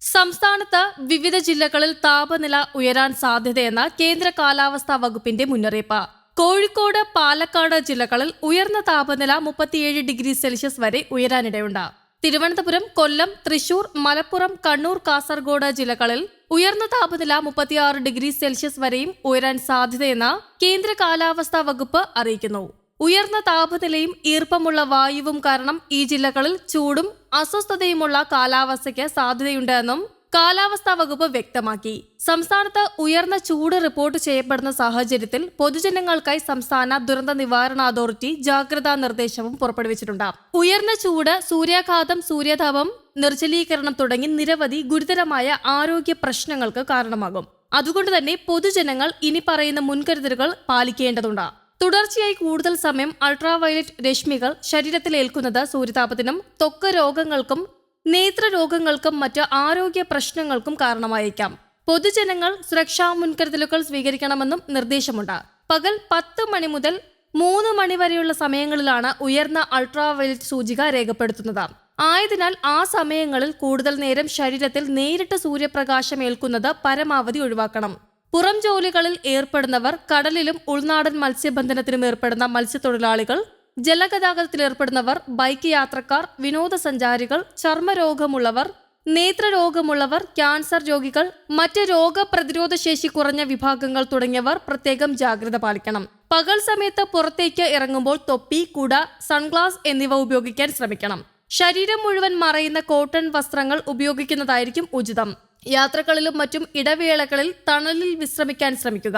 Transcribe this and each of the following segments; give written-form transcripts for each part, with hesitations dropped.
സംസ്ഥാനത്ത് വിവിധ ജില്ലകളിൽ താപനില ഉയരാൻ സാധ്യതയെന്ന കേന്ദ്ര കാലാവസ്ഥാ വകുപ്പിന്റെ മുന്നറിയിപ്പ്. കോഴിക്കോട്, പാലക്കാട് ജില്ലകളിൽ ഉയർന്ന താപനില 37 ഡിഗ്രി സെൽഷ്യസ് വരെ ഉയരാനിടയുണ്ട്. തിരുവനന്തപുരം, കൊല്ലം, തൃശൂർ, മലപ്പുറം, കണ്ണൂർ, കാസർഗോഡ് ജില്ലകളിൽ ഉയർന്ന താപനില 36 ഡിഗ്രി സെൽഷ്യസ് വരെയും ഉയരാൻ സാധ്യതയെന്ന് കേന്ദ്ര കാലാവസ്ഥാ വകുപ്പ് അറിയിക്കുന്നു. ഉയർന്ന താപനിലയും ഈർപ്പമുള്ള വായുവും കാരണം ഈ ജില്ലകളിൽ ചൂടും അസ്വസ്ഥതയുമുള്ള കാലാവസ്ഥയ്ക്ക് സാധ്യതയുണ്ടെന്നും കാലാവസ്ഥാ വകുപ്പ് വ്യക്തമാക്കി. സംസ്ഥാനത്ത് ഉയർന്ന ചൂട് റിപ്പോർട്ട് ചെയ്യപ്പെടുന്ന സാഹചര്യത്തിൽ പൊതുജനങ്ങൾക്കായി സംസ്ഥാന ദുരന്ത നിവാരണ അതോറിറ്റി ജാഗ്രതാ നിർദ്ദേശവും പുറപ്പെടുവിച്ചിട്ടുണ്ട്. ഉയർന്ന ചൂട്, സൂര്യാഘാതം, സൂര്യതാപം, നിർജ്ജലീകരണം തുടങ്ങി നിരവധി ഗുരുതരമായ ആരോഗ്യ പ്രശ്നങ്ങൾക്ക് കാരണമാകും. അതുകൊണ്ട് തന്നെ പൊതുജനങ്ങൾ ഇനി പറയുന്ന മുൻകരുതലുകൾ പാലിക്കേണ്ടതുണ്ട്. തുടർച്ചയായി കൂടുതൽ സമയം അൾട്രാവയലറ്റ് രശ്മികൾ ശരീരത്തിലേൽക്കുന്നത് സൂര്യതാപത്തിനും ത്വക്ക് രോഗങ്ങൾക്കും നേത്രരോഗങ്ങൾക്കും മറ്റ് ആരോഗ്യ പ്രശ്നങ്ങൾക്കും കാരണമായേക്കാം. പൊതുജനങ്ങൾ സുരക്ഷാ മുൻകരുതലുകൾ സ്വീകരിക്കണമെന്നും നിർദ്ദേശമുണ്ട്. പകൽ 10 മണി മുതൽ 3 മണി വരെയുള്ള സമയങ്ങളിലാണ് ഉയർന്ന അൾട്രാവയലറ്റ് സൂചിക രേഖപ്പെടുത്തുന്നത്. ആയതിനാൽ ആ സമയങ്ങളിൽ കൂടുതൽ നേരം ശരീരത്തിൽ നേരിട്ട് സൂര്യപ്രകാശം ഏൽക്കുന്നത് പരമാവധി ഒഴിവാക്കണം. പുറം ജോലികളിൽ ഏർപ്പെടുന്നവർ, കടലിലും ഉൾനാടൻ മത്സ്യബന്ധനത്തിനും ഏർപ്പെടുന്ന മത്സ്യത്തൊഴിലാളികൾ, ജലഗതാഗതത്തിലേർപ്പെടുന്നവർ, ബൈക്ക് യാത്രക്കാർ, വിനോദസഞ്ചാരികൾ, ചർമ്മരോഗമുള്ളവർ, നേത്രരോഗമുള്ളവർ, ക്യാൻസർ രോഗികൾ, മറ്റ് രോഗപ്രതിരോധ ശേഷി കുറഞ്ഞ വിഭാഗങ്ങൾ തുടങ്ങിയവർ പ്രത്യേകം ജാഗ്രത പാലിക്കണം. പകൽ സമയത്ത് പുറത്തേക്ക് ഇറങ്ങുമ്പോൾ തൊപ്പി, കുട, സൺഗ്ലാസ് എന്നിവ ഉപയോഗിക്കാൻ ശ്രമിക്കണം. ശരീരം മുഴുവൻ മറയുന്ന കോട്ടൺ വസ്ത്രങ്ങൾ ഉപയോഗിക്കുന്നതായിരിക്കും ഉചിതം. യാത്രകളിലും മറ്റും ഇടവേളകളിൽ തണലിൽ വിശ്രമിക്കാൻ ശ്രമിക്കുക.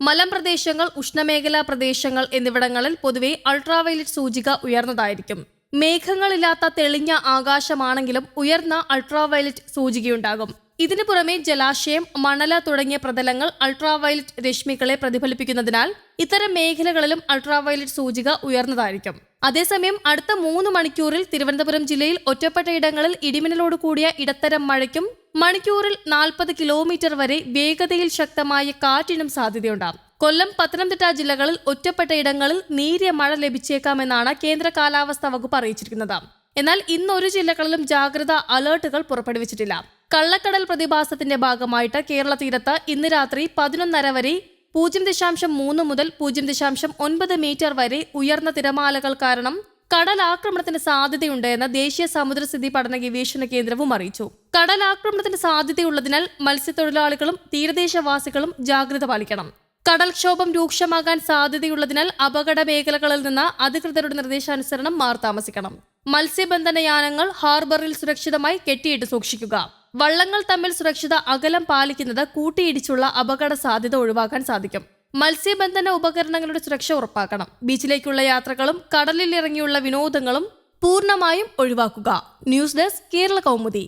മലമ്പ്രദേശങ്ങൾ, ഉഷ്ണമേഖലാ പ്രദേശങ്ങൾ എന്നിവിടങ്ങളിൽ പൊതുവെ അൾട്രാവയലറ്റ് സൂചിക ഉയർന്നതായിരിക്കും. മേഘങ്ങളില്ലാത്ത തെളിഞ്ഞ ആകാശമാണെങ്കിലും ഉയർന്ന അൾട്രാവയലറ്റ് സൂചികയുണ്ടാകും. ഇതിനു പുറമെ ജലാശയം, മണല തുടങ്ങിയ പ്രതലങ്ങൾ അൾട്രാവയലറ്റ് രശ്മികളെ പ്രതിഫലിപ്പിക്കുന്നതിനാൽ ഇത്തരം മേഖലകളിലും അൾട്രാവയലറ്റ് സൂചിക ഉയർന്നതായിരിക്കും. അതേസമയം അടുത്ത 3 മണിക്കൂറിൽ തിരുവനന്തപുരം ജില്ലയിൽ ഒറ്റപ്പെട്ട ഇടങ്ങളിൽ ഇടിമിന്നലോട് കൂടിയ ഇടത്തരം മഴയ്ക്കും മണിക്കൂറിൽ 40 കിലോമീറ്റർ വരെ വേഗതയിൽ ശക്തമായ കാറ്റിനും സാധ്യതയുണ്ടാകും. കൊല്ലം, പത്തനംതിട്ട ജില്ലകളിൽ ഒറ്റപ്പെട്ട ഇടങ്ങളിൽ നേരിയ മഴ ലഭിച്ചേക്കാമെന്നാണ് കേന്ദ്ര കാലാവസ്ഥാ വകുപ്പ് അറിയിച്ചിരിക്കുന്നത്. എന്നാൽ ഇന്നൊരു ജില്ലകളിലും ജാഗ്രതാ അലർട്ടുകൾ പുറപ്പെടുവിച്ചിട്ടില്ല. കള്ളക്കടൽ പ്രതിഭാസത്തിന്റെ ഭാഗമായിട്ട് കേരള തീരത്ത് ഇന്ന് രാത്രി 11:30 വരെ 0.3 മുതൽ 0.9 മീറ്റർ വരെ ഉയർന്ന തിരമാലകൾ കാരണം കടലാക്രമണത്തിന് സാധ്യതയുണ്ടെന്ന് ദേശീയ സമുദ്രസ്ഥിതി പഠന ഗവേഷണ കേന്ദ്രവും അറിയിച്ചു. കടലാക്രമണത്തിന് സാധ്യതയുള്ളതിനാൽ മത്സ്യത്തൊഴിലാളികളും തീരദേശവാസികളും ജാഗ്രത പാലിക്കണം. കടൽക്ഷോഭം രൂക്ഷമാകാൻ സാധ്യതയുള്ളതിനാൽ അപകട മേഖലകളിൽ നിന്ന് അധികൃതരുടെ നിർദ്ദേശാനുസരണം മാറി താമസിക്കണം. മത്സ്യബന്ധന യാനങ്ങൾ ഹാർബറിൽ സുരക്ഷിതമായി കെട്ടിയിട്ട് സൂക്ഷിക്കുക. വള്ളങ്ങൾ തമ്മിൽ സുരക്ഷിത അകലം പാലിക്കുന്നത് കൂട്ടിയിടിച്ചുള്ള അപകട സാധ്യത ഒഴിവാക്കാൻ സാധിക്കും. മത്സ്യബന്ധന ഉപകരണങ്ങളുടെ സുരക്ഷ ഉറപ്പാക്കണം. ബീച്ചിലേക്കുള്ള യാത്രകളും കടലിൽ ഇറങ്ങിയുള്ള വിനോദങ്ങളും പൂർണ്ണമായും ഒഴിവാക്കുക. News desk, Kerala Kaumudi.